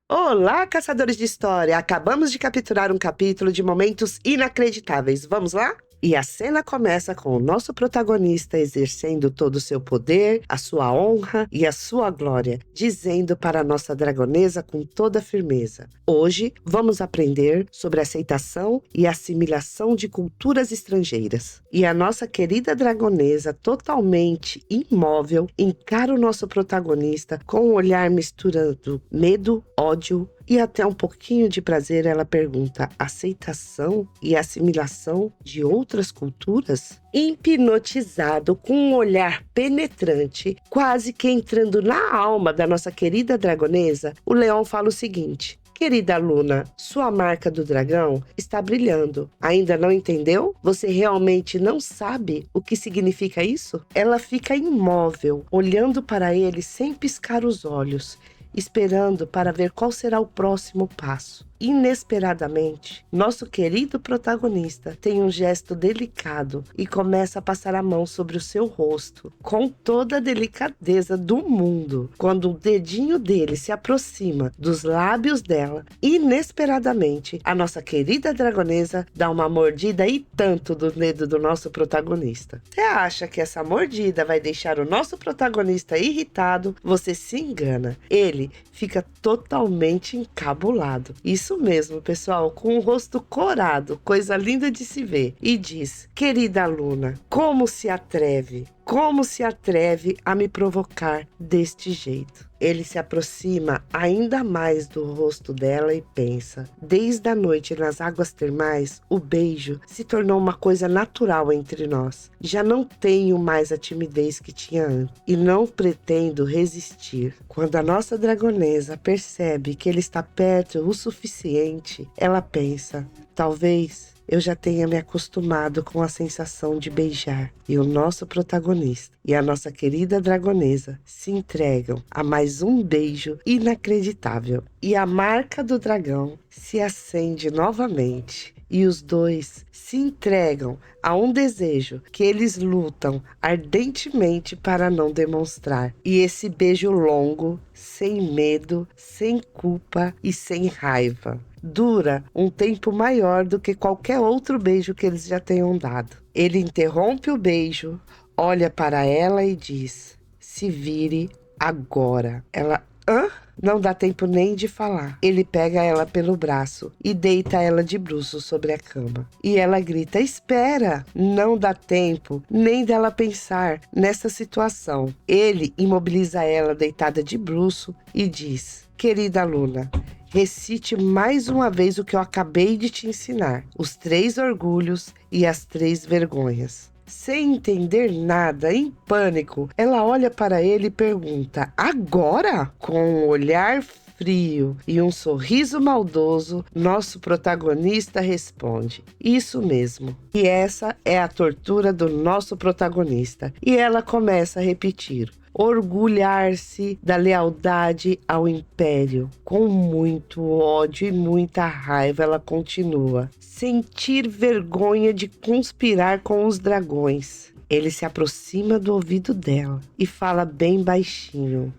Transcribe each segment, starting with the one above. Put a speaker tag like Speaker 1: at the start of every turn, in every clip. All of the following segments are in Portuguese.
Speaker 1: Olá, caçadores de história! Acabamos de capturar um capítulo de momentos inacreditáveis. Vamos lá? E a cena começa com o nosso protagonista exercendo todo o seu poder, a sua honra e a sua glória, dizendo para a nossa dragonesa com toda firmeza: hoje vamos aprender sobre aceitação e assimilação de culturas estrangeiras. E a nossa querida dragonesa, totalmente imóvel, encara o nosso protagonista com um olhar misturando medo, ódio e até um pouquinho de prazer. Ela pergunta: aceitação e assimilação de outras culturas? Hipnotizado com um olhar penetrante, quase que entrando na alma da nossa querida dragonesa, o leão fala o seguinte: querida Luna, sua marca do dragão está brilhando. Ainda não entendeu? Você realmente não sabe o que significa isso? Ela fica imóvel, olhando para ele sem piscar os olhos, esperando para ver qual será o próximo passo. Inesperadamente, nosso querido protagonista tem um gesto delicado e começa a passar a mão sobre o seu rosto, com toda a delicadeza do mundo. Quando o dedinho dele se aproxima dos lábios dela, inesperadamente, a nossa querida dragonesa dá uma mordida e tanto do dedo do nosso protagonista. Você acha que essa mordida vai deixar o nosso protagonista irritado? Você se engana. Ele fica totalmente encabulado. Isso mesmo, pessoal, com o rosto corado, coisa linda de se ver, e diz: querida Luna, como se atreve? Como se atreve a me provocar deste jeito? Ele se aproxima ainda mais do rosto dela e pensa: desde a noite nas águas termais, o beijo se tornou uma coisa natural entre nós. Já não tenho mais a timidez que tinha antes e não pretendo resistir. Quando a nossa dragonesa percebe que ele está perto o suficiente, ela pensa: talvez eu já tenha me acostumado com a sensação de beijar. E o nosso protagonista e a nossa querida dragonesa se entregam a mais um beijo inacreditável. E a marca do dragão se acende novamente. E os dois se entregam a um desejo que eles lutam ardentemente para não demonstrar. E esse beijo longo, sem medo, sem culpa e sem raiva, dura um tempo maior do que qualquer outro beijo que eles já tenham dado. Ele interrompe o beijo, olha para ela e diz: se vire agora. Ela: hã? Não dá tempo nem de falar. Ele pega ela pelo braço e deita ela de bruços sobre a cama. E ela grita: espera! Não dá tempo nem dela pensar nessa situação. Ele imobiliza ela deitada de bruço e diz: querida Luna, recite mais uma vez o que eu acabei de te ensinar: os 3 orgulhos e as 3 vergonhas. Sem entender nada, em pânico, ela olha para ele e pergunta: agora? Com um olhar frio e um sorriso maldoso, nosso protagonista responde: isso mesmo. E essa é a tortura do nosso protagonista. E ela começa a repetir: orgulhar-se da lealdade ao império. Com muito ódio e muita raiva, ela continua: sentir vergonha de conspirar com os dragões. Ele se aproxima do ouvido dela e fala bem baixinho: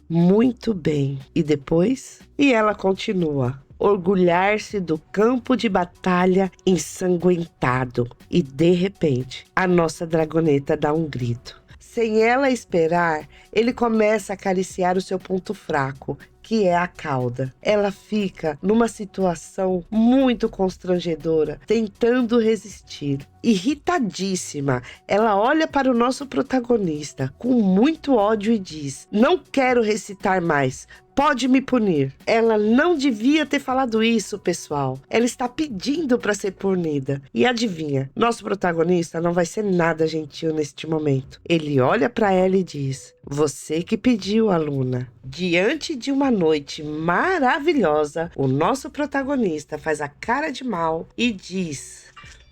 Speaker 1: muito bem. E depois? E ela continua: orgulhar-se do campo de batalha ensanguentado. E de repente, a nossa dragoneta dá um grito. Sem ela esperar, ele começa a acariciar o seu ponto fraco, que é a cauda. Ela fica numa situação muito constrangedora, tentando resistir. Irritadíssima, ela olha para o nosso protagonista com muito ódio e diz: não quero recitar mais. Pode me punir. Ela não devia ter falado isso, pessoal. Ela está pedindo para ser punida. E adivinha, nosso protagonista não vai ser nada gentil neste momento. Ele olha para ela e diz: você que pediu, aluna. Diante de uma noite maravilhosa, o nosso protagonista faz a cara de mal e diz: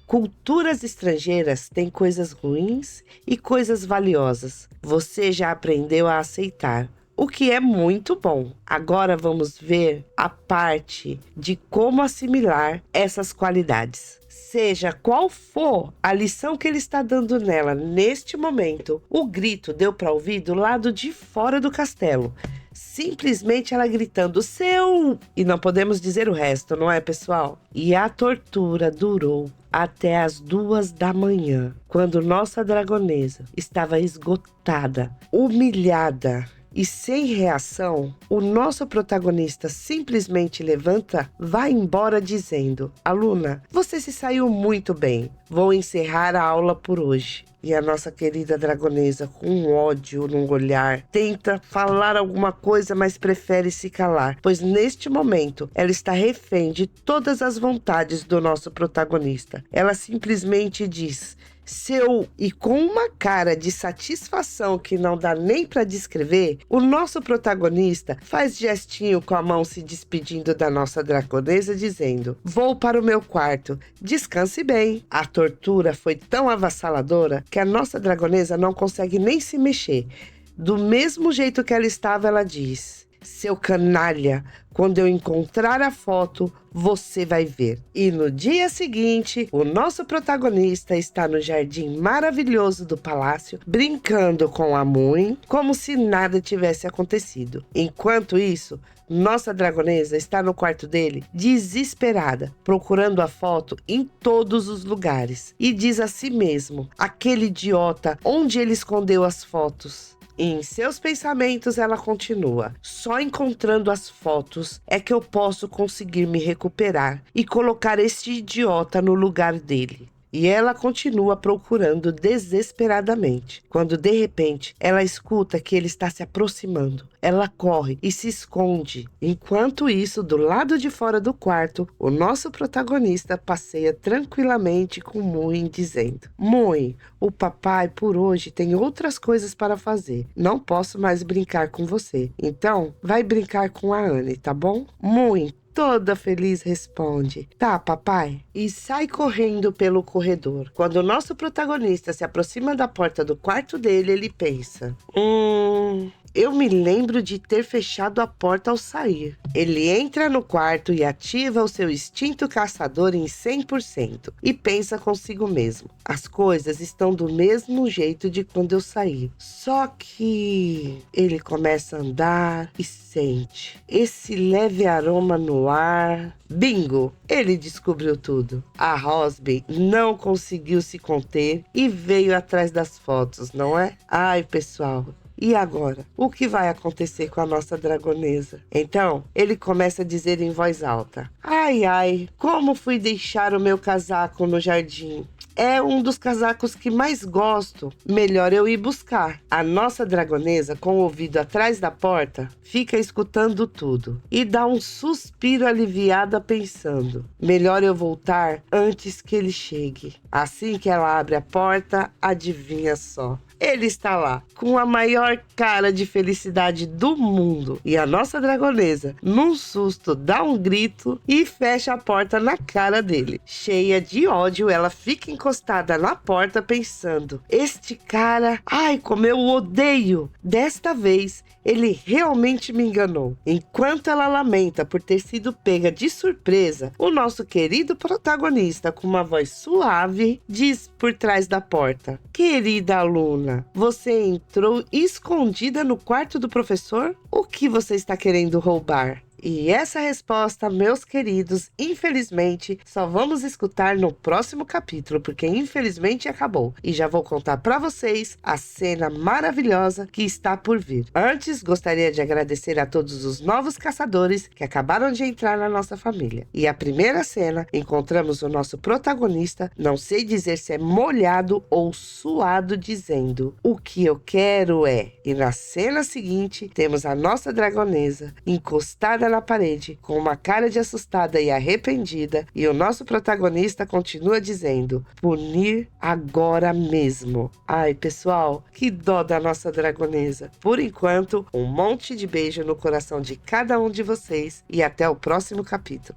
Speaker 1: culturas estrangeiras têm coisas ruins e coisas valiosas. Você já aprendeu a aceitar, o que é muito bom. Agora vamos ver a parte de como assimilar essas qualidades. Seja qual for a lição que ele está dando nela neste momento, o grito deu para ouvir do lado de fora do castelo. Simplesmente ela gritando, seu! E não podemos dizer o resto, não é, pessoal? E a tortura durou até as 2 da manhã, quando nossa dragonesa estava esgotada, humilhada e sem reação. O nosso protagonista simplesmente levanta, vai embora dizendo, aluna, você se saiu muito bem, vou encerrar a aula por hoje. E a nossa querida dragonesa, com ódio no olhar, tenta falar alguma coisa, mas prefere se calar, pois neste momento ela está refém de todas as vontades do nosso protagonista. Ela simplesmente diz, seu, e com uma cara de satisfação que não dá nem para descrever, o nosso protagonista faz gestinho com a mão se despedindo da nossa dragonesa, dizendo, vou para o meu quarto, descanse bem. A tortura foi tão avassaladora que a nossa dragonesa não consegue nem se mexer. Do mesmo jeito que ela estava, ela diz, seu canalha, quando eu encontrar a foto, você vai ver. E no dia seguinte, o nosso protagonista está no jardim maravilhoso do palácio, brincando com a Mui, como se nada tivesse acontecido. Enquanto isso, nossa dragonesa está no quarto dele, desesperada, procurando a foto em todos os lugares. E diz a si mesmo, aquele idiota, onde ele escondeu as fotos? E em seus pensamentos ela continua, só encontrando as fotos é que eu posso conseguir me recuperar e colocar este idiota no lugar dele. E ela continua procurando desesperadamente, quando de repente ela escuta que ele está se aproximando. Ela corre e se esconde. Enquanto isso, do lado de fora do quarto, o nosso protagonista passeia tranquilamente com Mui, dizendo, Mui, o papai por hoje tem outras coisas para fazer. Não posso mais brincar com você. Então, vai brincar com a Anne, tá bom? Mui, toda feliz, responde, tá, papai? E sai correndo pelo corredor. Quando o nosso protagonista se aproxima da porta do quarto dele, ele pensa, eu me lembro de ter fechado a porta ao sair. Ele entra no quarto e ativa o seu instinto caçador em 100% e pensa consigo mesmo. As coisas estão do mesmo jeito de quando eu saí. Só que ele começa a andar e sente esse leve aroma no ar. Bingo! Ele descobriu tudo. A Rosby não conseguiu se conter e veio atrás das fotos, não é? Ai, pessoal. E agora? O que vai acontecer com a nossa dragonesa? Então, ele começa a dizer em voz alta, ai, ai, como fui deixar o meu casaco no jardim? É um dos casacos que mais gosto. Melhor eu ir buscar. A nossa dragonesa, com o ouvido atrás da porta, fica escutando tudo e dá um suspiro aliviada pensando, melhor eu voltar antes que ele chegue. Assim que ela abre a porta, adivinha só. Ele está lá, com a maior cara de felicidade do mundo. E a nossa dragonesa, num susto, dá um grito e fecha a porta na cara dele. Cheia de ódio, ela fica encostada na porta pensando, este cara, ai, como eu o odeio. Desta vez, ele realmente me enganou. Enquanto ela lamenta por ter sido pega de surpresa, o nosso querido protagonista, com uma voz suave, diz por trás da porta, querida aluna, você entrou escondida no quarto do professor? O que você está querendo roubar? E essa resposta, meus queridos, infelizmente, só vamos escutar no próximo capítulo, porque infelizmente acabou. E já vou contar para vocês a cena maravilhosa que está por vir. Antes, gostaria de agradecer a todos os novos caçadores que acabaram de entrar na nossa família. E a primeira cena, encontramos o nosso protagonista, não sei dizer se é molhado ou suado, dizendo, o que eu quero é... E na cena seguinte, temos a nossa dragonesa encostada na parede, com uma cara de assustada e arrependida, e o nosso protagonista continua dizendo, punir agora mesmo. Ai, pessoal, que dó da nossa dragonesa. Por enquanto, um monte de beijo no coração de cada um de vocês e até o próximo capítulo.